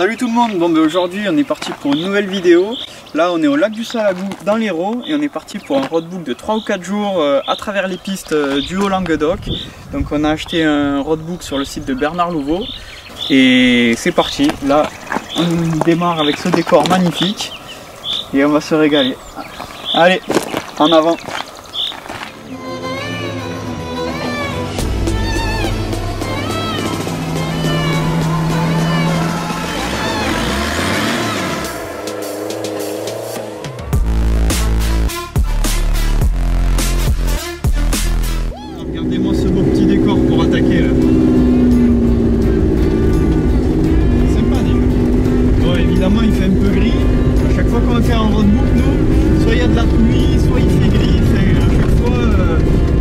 Salut tout le monde, bon aujourd'hui on est parti pour une nouvelle vidéo. Là on est au lac du Salagou dans l'Hérault et on est parti pour un roadbook de 3 ou 4 jours à travers les pistes du Haut-Languedoc. Donc on a acheté un roadbook sur le site de Bernard Louveau et c'est parti. Là on démarre avec ce décor magnifique et on va se régaler. Allez, en avant! Regardez-moi ce beau petit décor pour attaquer là. C'est sympa déjà. Bon, évidemment il fait un peu gris. À chaque fois qu'on va faire un roadbook, nous, soit il y a de la pluie, soit il fait gris. À chaque fois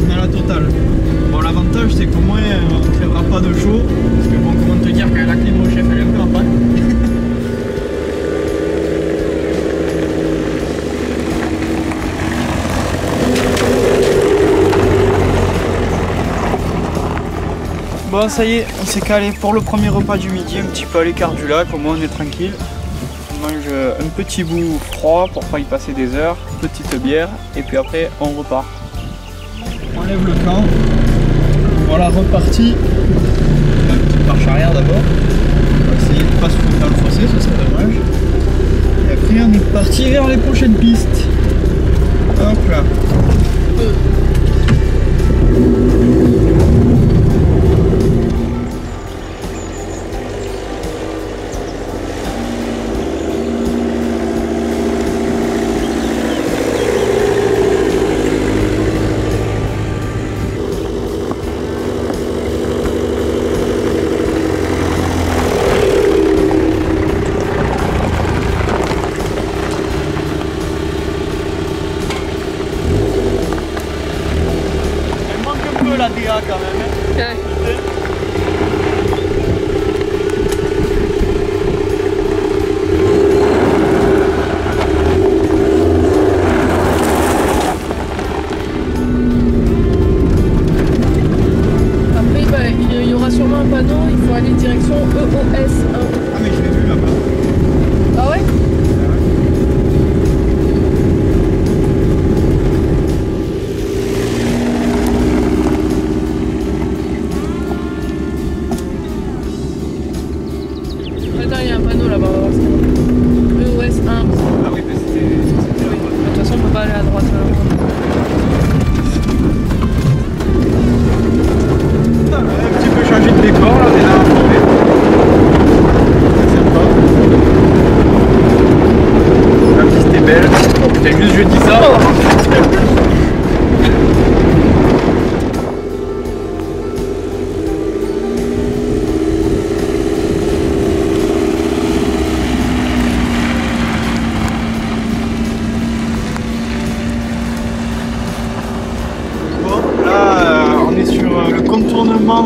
on a la totale. Bon, l'avantage c'est qu'au moins on ne crèvera pas de chaud. Parce que bon, comment te dire que la clim au chef elle est un peu en panne. Bon ça y est, on s'est calé pour le premier repas du midi, un petit peu à l'écart du lac, au moins on est tranquille. On mange un petit bout froid pour pas y passer des heures, petite bière, et puis après on repart. On lève le camp, voilà reparti. Un petit marche arrière d'abord, on va essayer de pas se foutre dans le fossé, ce serait dommage. Et après on est parti vers les prochaines pistes. Hop là. La DA quand même. Hein. Ouais. Après bah, il y aura sûrement un panneau, il faut aller direction EOS 1. Ah mais je l'ai vu là-bas. Ah ouais? Il y a un panneau là-bas, on va voir ce EOS 1. Ah oui, mais c'était... Oui. De toute façon, on peut pas aller à droite. Un petit peu changé de décor là, on est là à trouver. C'est sympa. La piste est belle. C'est juste je dis ça. Contournement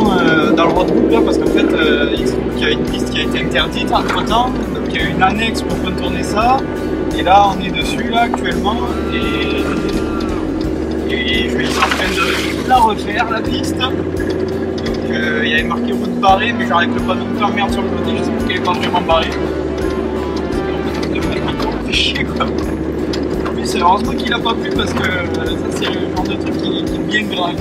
dans le roadbook là parce qu'en fait il se trouve qu'il y a une piste qui a été interdite entre temps, donc il y a une annexe pour contourner ça et là on est dessus là actuellement et je vais être en train de la refaire la piste. Donc il y avait marqué route barrée mais genre avec le panneau de merde sur le côté, je sais pas qu'elle est pas vraiment barrée. Ça fait chier quoi. En plus heureusement qu'il a pas plu parce que ça c'est le genre de truc qui est bien grave.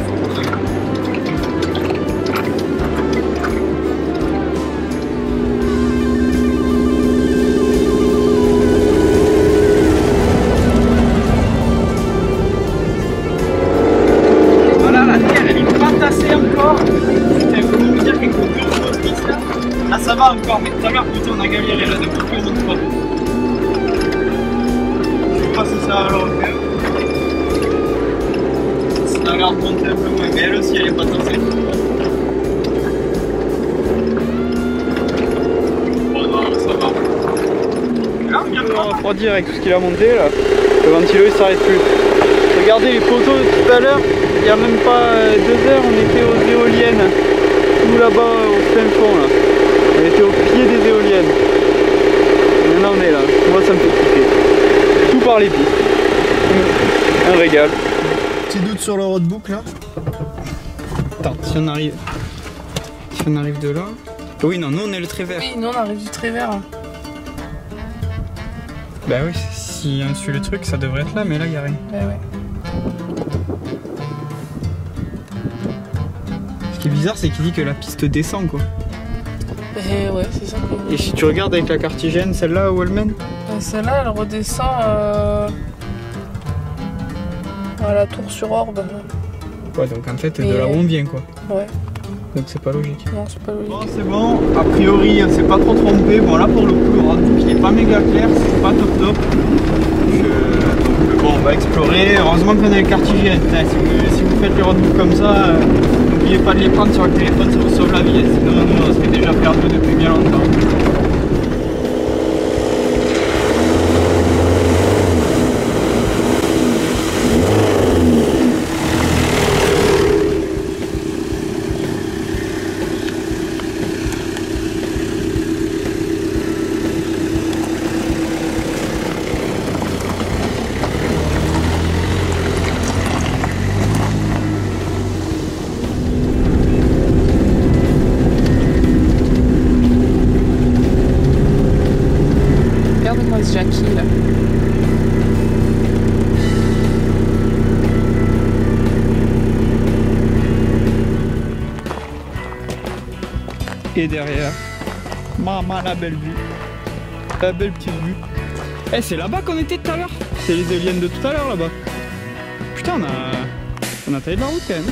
Là ça va encore, mais tout à l'heure putain on a galéré là depuis plus de fois. Je sais pas si ça va le refaire. Ça a l'air de monter un peu moins, mais elle aussi elle est pas tassée. Bon non, ça va. Là on vient de refroidir avec tout ce qu'il a monté là. Le ventilo il s'arrête plus. Regardez les photos de tout à l'heure, il n'y a même pas 2 heures on était aux éoliennes. Tout là-bas au fin fond là. On était au pied des éoliennes. Maintenant on est là. Moi ça me fait kiffer. Tout par les pistes. Un régal. Petit doute sur le roadbook là. Attends, si on arrive de là. Oui non, nous on est le Trévert. Oui, nous on arrive du Trévert. Bah oui, si on suit le truc, ça devrait être là, mais là, il n'y a rien. Bah ouais. Ce qui est bizarre, c'est qu'il dit que la piste descend, quoi. Et ouais, c'est ça que... Et si tu regardes avec la cartesienne, celle-là où elle mène? Celle-là, elle redescend à la tour sur Orbe. Ouais, donc en fait, de là où on vient, quoi. Ouais. Donc c'est pas logique. Non, c'est pas logique. Bon, c'est bon, a priori, on s'est pas trop trompé. Bon, là, pour le coup, le roadbook, il est pas méga clair, c'est pas top top. Donc bon, on va explorer. Heureusement qu'on a le cartesienne. Si vous faites les roadbooks comme ça, n'oubliez pas de les prendre sur le téléphone, ça vous sauve la vie. Sinon, nous, on serait déjà perdu depuis bien longtemps. Regarde-moi ce Jackie là. Et derrière, maman, la belle vue. La belle petite vue. Eh, c'est là-bas qu'on était tout à l'heure. C'est les éoliennes de tout à l'heure là-bas. Putain, on a taillé de la route quand même.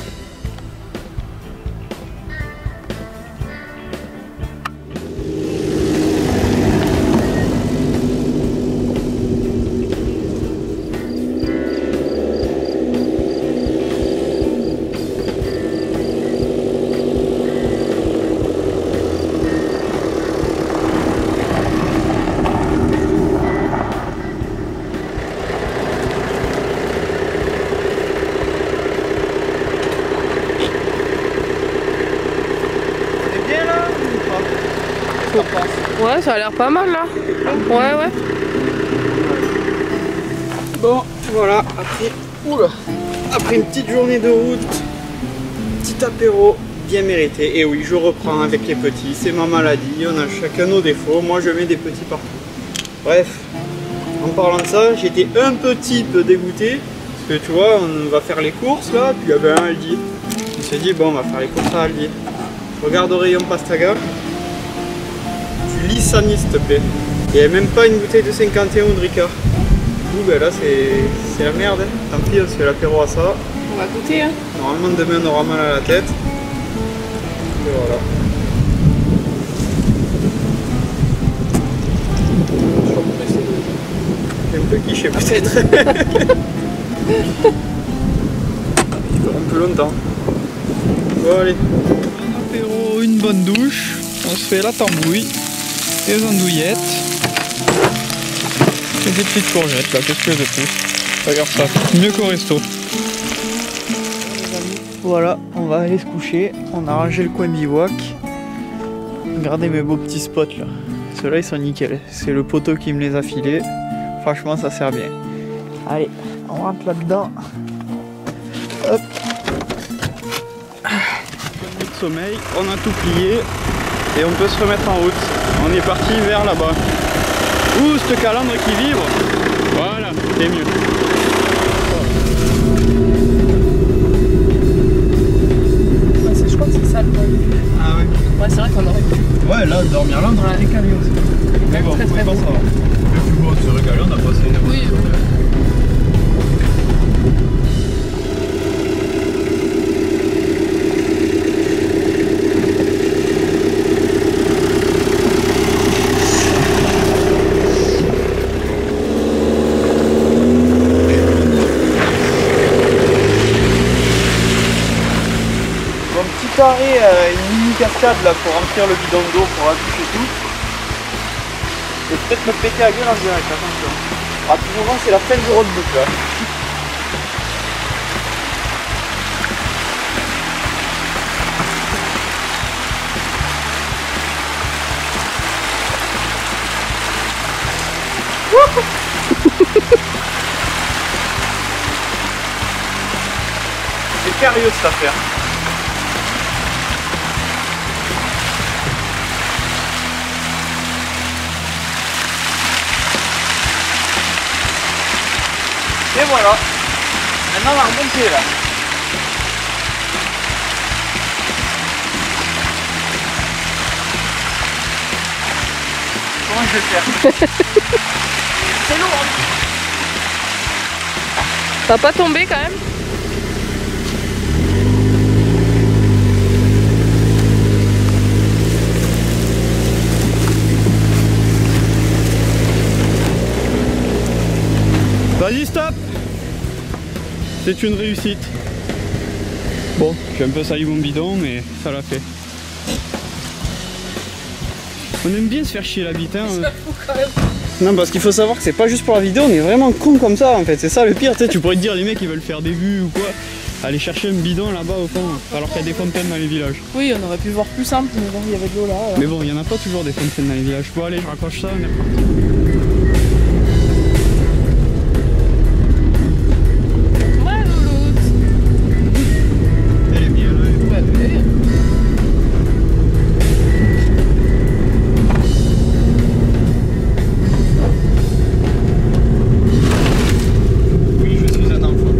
Ouais, ça a l'air pas mal là. Ouais, ouais. Bon, voilà, après une petite journée de route, petit apéro bien mérité. Et oui, je reprends avec les petits, c'est ma maladie, on a chacun nos défauts, moi je mets des petits partout. Bref, en parlant de ça, j'étais un petit peu dégoûté, parce que tu vois, on va faire les courses là, puis il y avait un Aldi. On s'est dit, bon, on va faire les courses à Aldi. Je regarde au rayon Pastaga. Lissani s'il te plaît. Il n'y a même pas une bouteille de 51 ou de Ricard. Du coup, ben là c'est la merde. Hein. Tant pis, on se fait l'apéro à ça. On va goûter hein. Normalement demain on aura mal à la tête. Et voilà. Un peu quiché peut-être. Un peu longtemps. Bon allez. Un apéro, une bonne douche. On se fait la tambouille. Des andouillettes et des petites courgettes là, qu'est-ce que je veux de plus? Regarde ça, mieux qu'au resto. Voilà, on va aller se coucher, on a rangé le coin bivouac. Regardez mes beaux petits spots là, ceux-là ils sont nickel, c'est le poteau qui me les a filés, franchement ça sert bien. Allez, on rentre là-dedans. Hop. De sommeil, on a tout plié. Et on peut se remettre en route. On est parti vers là-bas. Ouh, ce calandre qui vibre. Voilà, c'est mieux. Je crois que c'est ça le point. Ah ouais. Ouais, c'est vrai qu'on aurait pu. Ouais, là, dormir là, on aurait été calé aussi. Mais bon, très très bon. bon. Le plus beau de se régaler, on a passé une Oui, oui. Arrêt, une mini cascade là pour remplir le bidon d'eau pour la douche et tout. Et peut-être me péter la gueule en direct, attention. À tout moment c'est la fin du roadbook là. C'est sérieux cette affaire. Et voilà. Maintenant on va remonter là. Comment je vais faire? C'est lourd hein. Ça va pas tomber quand même? Vas-y stop. C'est une réussite. Bon, j'ai un peu sali mon bidon mais ça l'a fait. On aime bien se faire chier la bite hein. Ça fout quand même. Non parce qu'il faut savoir que c'est pas juste pour la vidéo, on est vraiment con comme ça en fait, c'est ça le pire, tu sais, tu pourrais te dire les mecs ils veulent faire des vues ou quoi, aller chercher un bidon là-bas au fond, alors qu'il y a des fontaines dans les villages. Oui, on aurait pu voir plus simple, mais bon, il y avait de l'eau là. Alors. Mais bon, il y en a pas toujours des fontaines dans les villages. Bon allez, je raccroche ça, on est reparti. Ouais, louloute. Elle est bien là. Ouais, mais... Oui, je suis un enfant.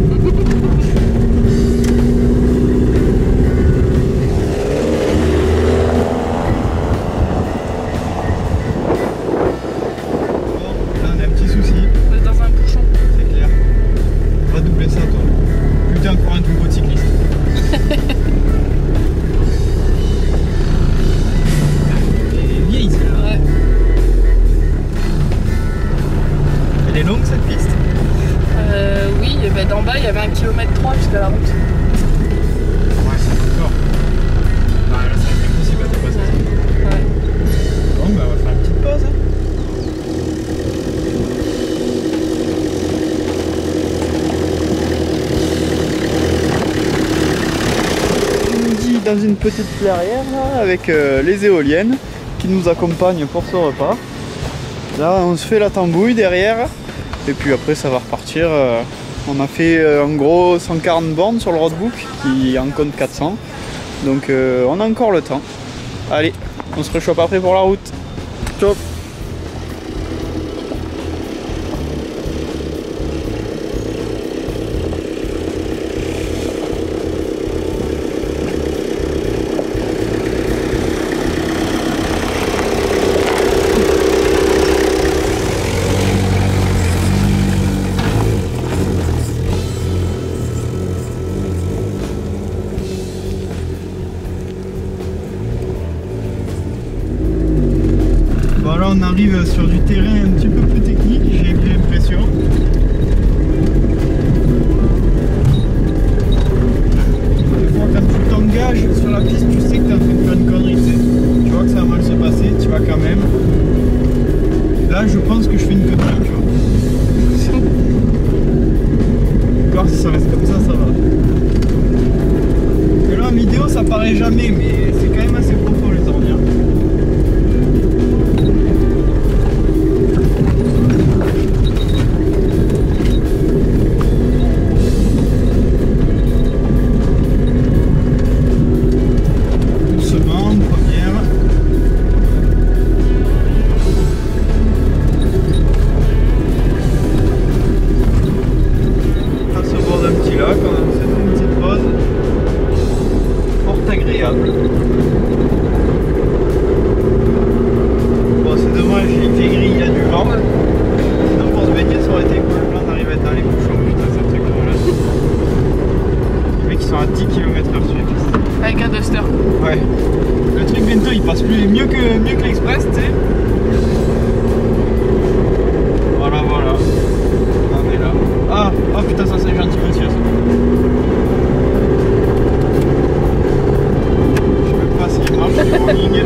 d'en bas, il y avait 1,3 km jusqu'à la route. Ouais, c'est encore. Non, là, ça va être impossible à dépasser ça. Ouais. Bon, bah, on va faire une petite pause. On nous dit dans une petite clairière là, avec les éoliennes qui nous accompagnent pour ce repas. Là, on se fait la tambouille derrière. Et puis après, ça va repartir. On a fait en gros 140 bornes sur le roadbook qui en compte 400. Donc on a encore le temps. Allez, on se réchauffe après pour la route. Ciao. Là on arrive sur du terrain un petit peu plus technique, j'ai l'impression. Des fois quand tu t'engages sur la piste, tu sais que tu es en train de faire une connerie. Tu vois que ça va mal se passer, tu vas quand même. Là je pense que je fais une connerie, tu vois. Encore si ça reste comme ça, ça va. Et là en vidéo ça paraît jamais, mais c'est quand même assez profond les ornières. Bon, c'est dommage, il fait gris, il y a du vent. Sinon, pour se baigner, ça aurait été cool. Là, on arrive à être dans les bouchons. Putain, c'est un truc de malade. Les mecs, ils sont à 10 km/h sur les pistes. Avec un duster. Ouais. Le truc, bientôt, il passe mieux que l'express, tu sais. Voilà, voilà. On est là. Ah, oh putain, ça, c'est gentil, monsieur. Il marche, il est en ligne.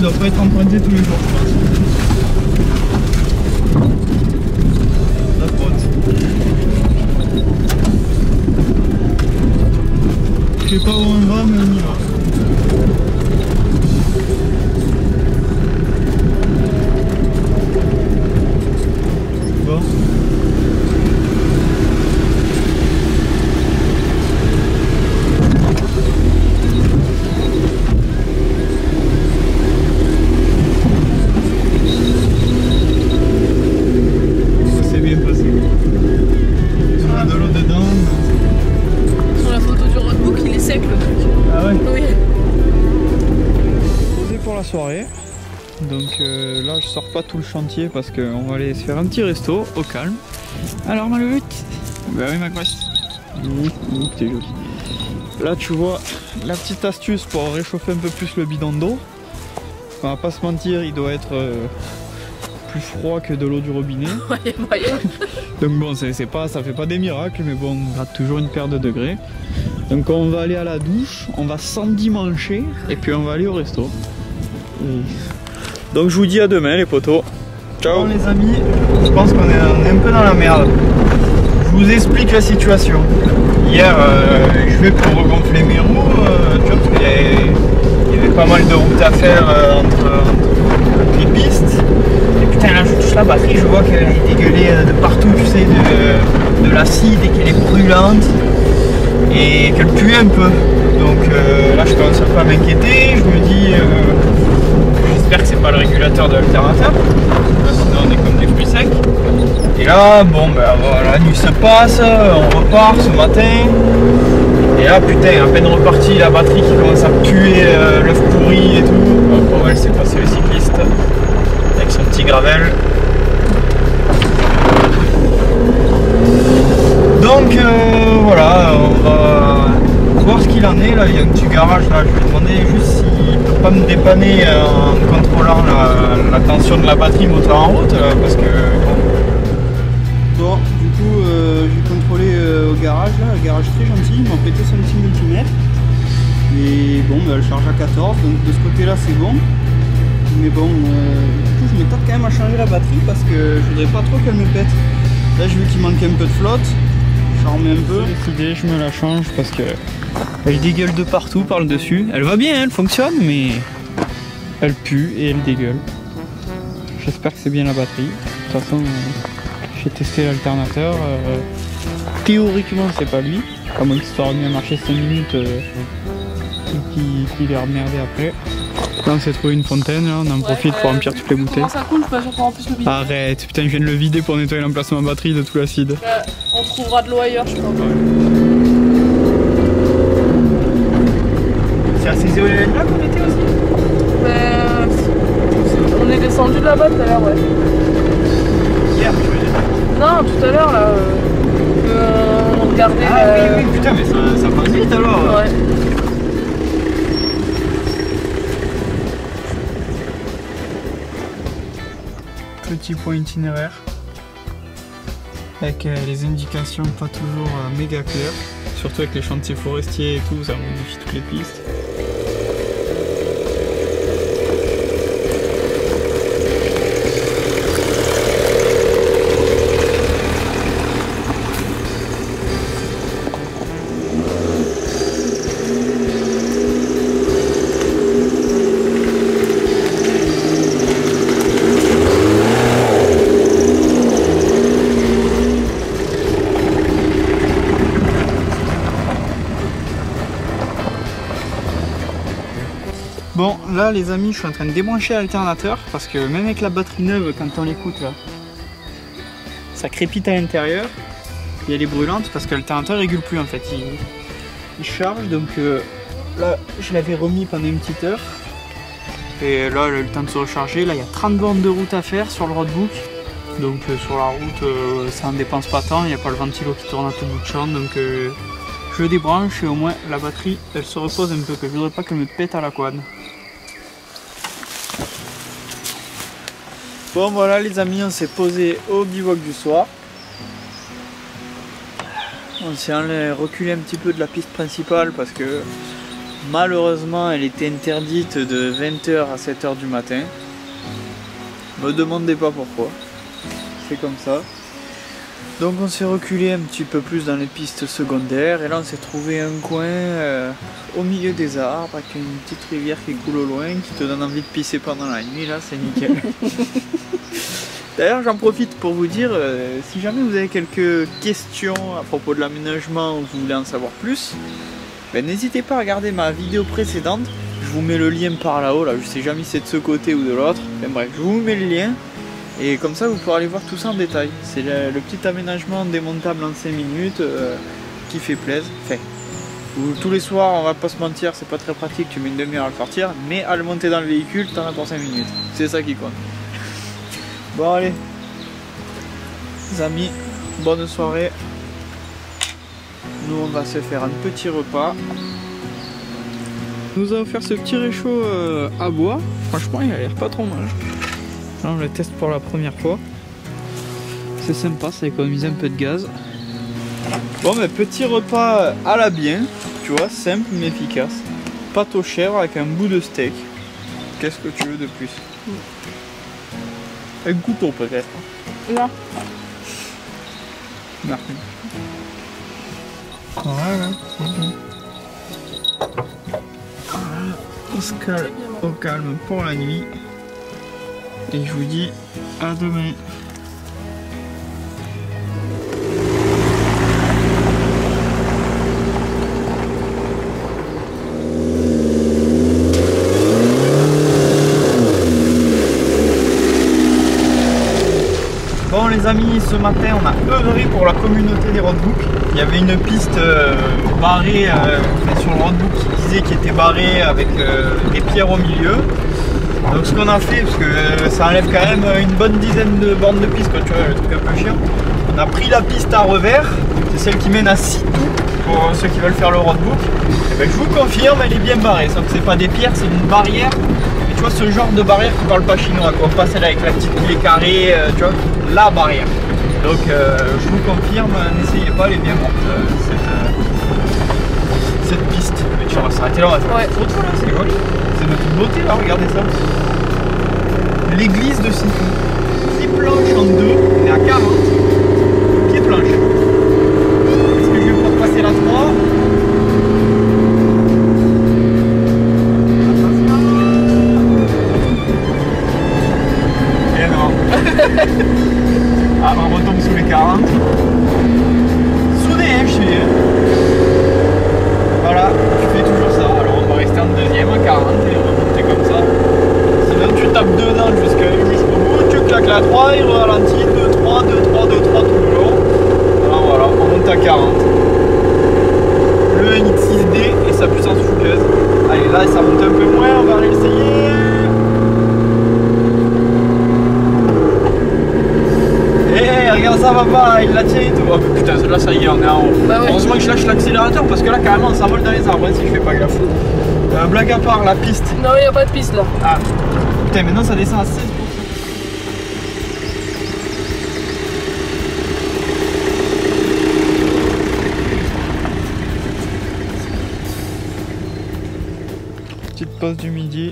elle doit pas être empruntée tous les jours, je pense. La frotte. Je sais pas où on va, mais on y va. Bon. Soirée, donc là je sors pas tout le chantier parce qu'on va aller se faire un petit resto au calme. Alors ma levette, bah oui ma grosse, t'es jolie. Là tu vois la petite astuce pour réchauffer un peu plus le bidon d'eau. On va pas se mentir, il doit être plus froid que de l'eau du robinet. Ouais, moyen. Donc bon, c'est pas, ça fait pas des miracles, mais bon, on gratte toujours une paire de degrés. Donc on va aller à la douche, on va s'endimancher et puis on va aller au resto. Donc je vous dis à demain les potos. Ciao. Bon les amis, je pense qu'on est un peu dans la merde. Je vous explique la situation. Hier je vais pour regonfler mes roues, tu vois, parce qu'il y avait pas mal de routes à faire entre les pistes. Et putain là je touche la batterie, je vois qu'elle est dégueulée de partout, tu sais, de l'acide et qu'elle est brûlante et qu'elle pue un peu. Donc là je commence un peu à m'inquiéter, je me dis j'espère que c'est pas le régulateur de l'alternateur, sinon on est comme des fruits secs. Et là bon ben voilà, la nuit se passe, on repart ce matin. Et là putain, à peine reparti, la batterie qui commence à puer l'œuf pourri et tout. Bon ouais, c'est passé le cycliste avec son petit gravel. Donc voilà, on va voir ce qu'il en est. Là il y a un petit garage là, je vais demander juste s'il peut pas me dépanner en contrôlant la tension de la batterie moteur en route, parce que bon du coup j'ai contrôlé au garage là, le garage très gentil, ils m'ont prêté son petit multimètre et bon elle charge à 14, donc de ce côté là c'est bon, mais bon du coup je m'étonne quand même à changer la batterie parce que je voudrais pas trop qu'elle me pète. Là j'ai vu qu'il manquait un peu de flotte, j'en remets un peu. J'ai décidé, je me la change parce que elle dégueule de partout par le dessus. Elle va bien, elle fonctionne, mais elle pue et elle dégueule. J'espère que c'est bien la batterie. De toute façon, j'ai testé l'alternateur. Théoriquement, c'est pas lui. À moins que ça aurait bien marché 5 minutes et qu'il est remerdé après. Là, on s'est trouvé une fontaine, là. On en profite pour remplir toutes les bouteilles. Ça coule, je suis pas sûr qu'on remplisse le bidon. Arrête, putain, je viens de le vider pour nettoyer l'emplacement batterie de tout l'acide. On trouvera de l'eau ailleurs, je pense. C'est à ces éoliennes là qu'on était aussi? On est descendu de là-bas tout à l'heure, ouais. Hier, tu veux dire? Non, tout à l'heure, là. On regardait. Ah oui, putain, mais ça passe vite alors. Ouais. Petit point itinéraire. Avec les indications pas toujours méga claires. Surtout avec les chantiers forestiers et tout, ça modifie toutes les pistes. Bon là les amis, je suis en train de débrancher l'alternateur parce que même avec la batterie neuve, quand on l'écoute là, ça crépite à l'intérieur et elle est brûlante parce que l'alternateur régule plus en fait, il charge. Donc là je l'avais remis pendant une petite heure et là il a eu le temps de se recharger. Là il y a 30 bornes de route à faire sur le roadbook, donc sur la route ça en dépense pas tant, il n'y a pas le ventilo qui tourne à tout bout de champ. Donc je débranche et au moins la batterie elle se repose un peu, que je voudrais pas qu'elle me pète à la quad. Bon voilà les amis, on s'est posé au bivouac du soir. On s'est reculé un petit peu de la piste principale parce que Malheureusement, elle était interdite de 20h à 7h du matin. Me demandez pas pourquoi. C'est comme ça. Donc on s'est reculé un petit peu plus dans les pistes secondaires et là on s'est trouvé un coin au milieu des arbres avec une petite rivière qui coule au loin qui te donne envie de pisser pendant la nuit. Là c'est nickel. D'ailleurs j'en profite pour vous dire si jamais vous avez quelques questions à propos de l'aménagement ou vous voulez en savoir plus, ben, n'hésitez pas à regarder ma vidéo précédente. Je vous mets le lien par là-haut, là je sais jamais si c'est de ce côté ou de l'autre. Enfin, bref, je vous mets le lien. Et comme ça vous pourrez aller voir tout ça en détail. C'est le petit aménagement démontable en 5 minutes qui fait plaisir. Enfin, tous les soirs, on va pas se mentir, c'est pas très pratique, tu mets une demi-heure à le sortir, mais à le monter dans le véhicule, t'en as pour 5 minutes. C'est ça qui compte. Bon allez, les amis, bonne soirée. Nous on va se faire un petit repas. Nous allons faire ce petit réchaud à bois. Franchement il a l'air pas trop mal. Là on le teste pour la première fois. C'est sympa, ça économise un peu de gaz. Bon mais petit repas à la bien, tu vois, simple mais efficace. Pâte aux chèvres avec un bout de steak. Qu'est-ce que tu veux de plus? Un couteau peut-être. Là. Merci. Voilà, c'est bon. Voilà, on se cale au calme pour la nuit. Et je vous dis à demain. Bon les amis, ce matin on a œuvré pour la communauté des roadbooks. Il y avait une piste barrée sur le roadbook qui disait qu'il était barré avec des pierres au milieu. Donc ce qu'on a fait, parce que ça enlève quand même une bonne dizaine de bornes de piste, quand tu vois le truc un peu chiant. On a pris la piste à revers, c'est celle qui mène à Sitou pour ceux qui veulent faire le roadbook. Et ben, je vous confirme, elle est bien barrée, sauf que c'est pas des pierres, c'est une barrière. Et tu vois ce genre de barrière qui parle pas chinois, quoi. Pas celle avec la petite coulée carrée, tu vois, la barrière. Donc je vous confirme, n'essayez pas, elle est bien morte cette piste. Mais tu vas s'arrêter là, on va faire une photo là, c'est joli. C'est de toute beauté là, regardez ça. L'église de Sitou. Pied planche en deux, on est à 40. Pied planche. Est-ce que je vais pouvoir passer la 3? Eh non. Ah, on retombe sous les 40. Soudé, hein, je suis. Voilà, tu fais toujours ça. Alors on va rester en deuxième à 40 et remonter comme ça. Sinon tu tapes dedans jusqu'au bout, tu claques la 3, il ralentit, 2, 3, 2, 3, 2, 3 tout le long. Alors voilà, on monte à 40. Le NX6D et sa puissance fougueuse. Allez, là ça monte un peu moins, on va réessayer. Regarde ça va pas, il la tient et tout. Oh putain, là ça y est, on est en haut. Bah ouais. Heureusement que je lâche l'accélérateur parce que là carrément on s'envole dans les arbres si je fais pas gaffe. Blague à part, la piste. Non, il n'y a pas de piste là. Ah putain, maintenant ça descend à 16%. Petite pause du midi.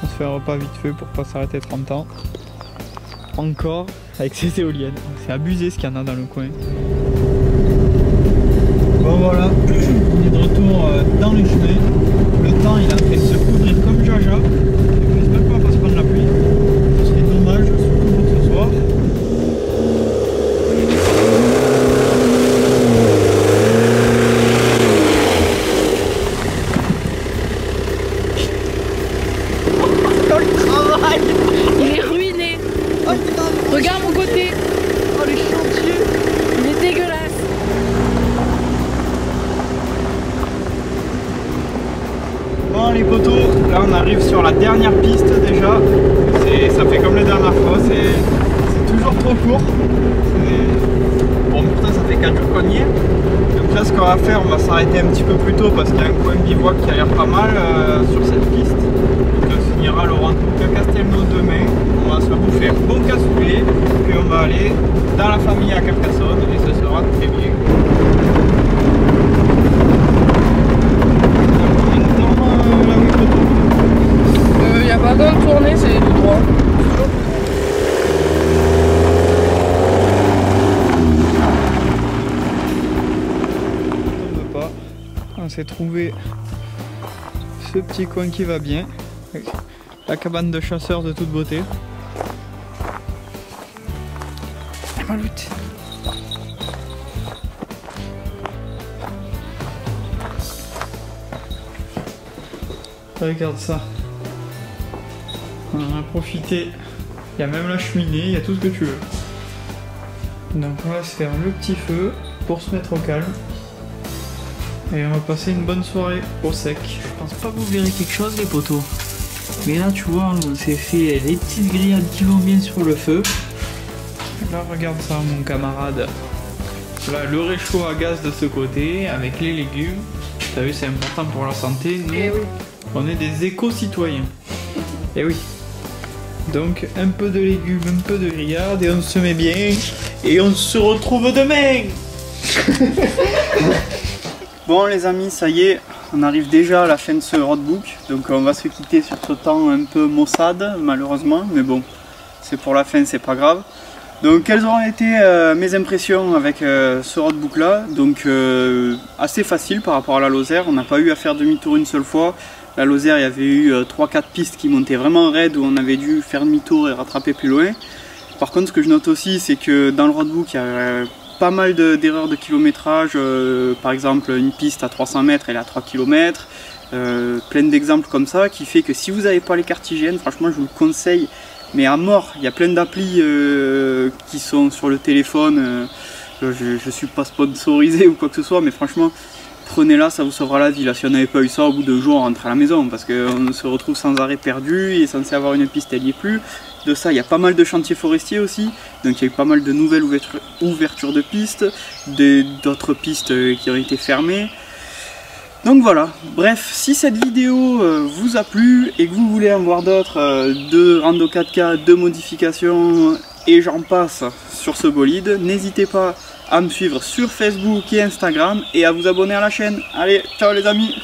On se fait un repas vite fait pour pas s'arrêter 30 ans. Encore avec ces éoliennes. C'est abusé ce qu'il y en a dans le coin. Bon voilà, on est de retour dans les chemins. Le temps il est en train de se couvrir comme jaja. J'espère qu'on va pas se prendre la pluie. Ce serait dommage, surtout pour ce soir. Oh le travail! Il est ruiné. Regarde mon côté. Oh les chantiers! Il est dégueulasse. Bon les potos, là on arrive sur la dernière piste déjà. Ça fait comme la dernière fois, c'est toujours trop court. Bon pourtant ça fait 4 jours qu'on y est. Donc là ce qu'on va faire, on va s'arrêter un petit peu plus tôt parce qu'il y a un coin de bivouac qui a l'air pas mal sur cette piste. Donc on finira le roadbook à Castelnau demain. On va se bouffer un bon cassoulet, puis on va aller dans la famille à Carcassonne et ce sera très bien. donc trouver ce petit coin qui va bien. Avec la cabane de chasseurs de toute beauté. Maloute. Regarde ça. On en a profité. Il y a même la cheminée, il y a tout ce que tu veux. Donc on va se faire le petit feu pour se mettre au calme. Et on va passer une bonne soirée au sec. Je pense pas que vous verrez quelque chose les potos. Mais là tu vois, on s'est fait les petites grillades qui vont bien sur le feu. Là regarde ça mon camarade. Là le réchaud à gaz de ce côté avec les légumes. T'as vu, c'est important pour la santé. Nous, oui. On est des éco-citoyens. Et oui. Donc un peu de légumes, un peu de grillade et on se met bien. Et on se retrouve demain. Bon les amis, ça y est, on arrive déjà à la fin de ce roadbook. Donc on va se quitter sur ce temps un peu maussade malheureusement. Mais bon, c'est pour la fin, c'est pas grave. Donc quelles auront été mes impressions avec ce roadbook là. Donc assez facile par rapport à la Lozère, on n'a pas eu à faire demi-tour une seule fois. La Lozère, il y avait eu 3-4 pistes qui montaient vraiment raides où on avait dû faire demi-tour et rattraper plus loin. Par contre ce que je note aussi c'est que dans le roadbook il y a pas mal d'erreurs de kilométrage. Par exemple une piste à 300 mètres elle est à 3 km. Plein d'exemples comme ça qui fait que si vous n'avez pas les cartes IGN, franchement je vous le conseille. Mais à mort, il y a plein d'applis qui sont sur le téléphone. Je suis pas sponsorisé ou quoi que ce soit, mais franchement, prenez-la, ça vous sauvera la vie. Là, si on n'avait pas eu ça, au bout de 2 jours, on rentre à la maison parce qu'on se retrouve sans arrêt perdu. Il est censé avoir une piste, elle n'y est plus. De ça, il y a pas mal de chantiers forestiers aussi. Donc, il y a eu pas mal de nouvelles ouvertures de pistes, d'autres pistes qui ont été fermées. Donc voilà, bref, si cette vidéo vous a plu et que vous voulez en voir d'autres de rando 4K, de modifications et j'en passe sur ce bolide, n'hésitez pas à me suivre sur Facebook et Instagram et à vous abonner à la chaîne. Allez, ciao les amis!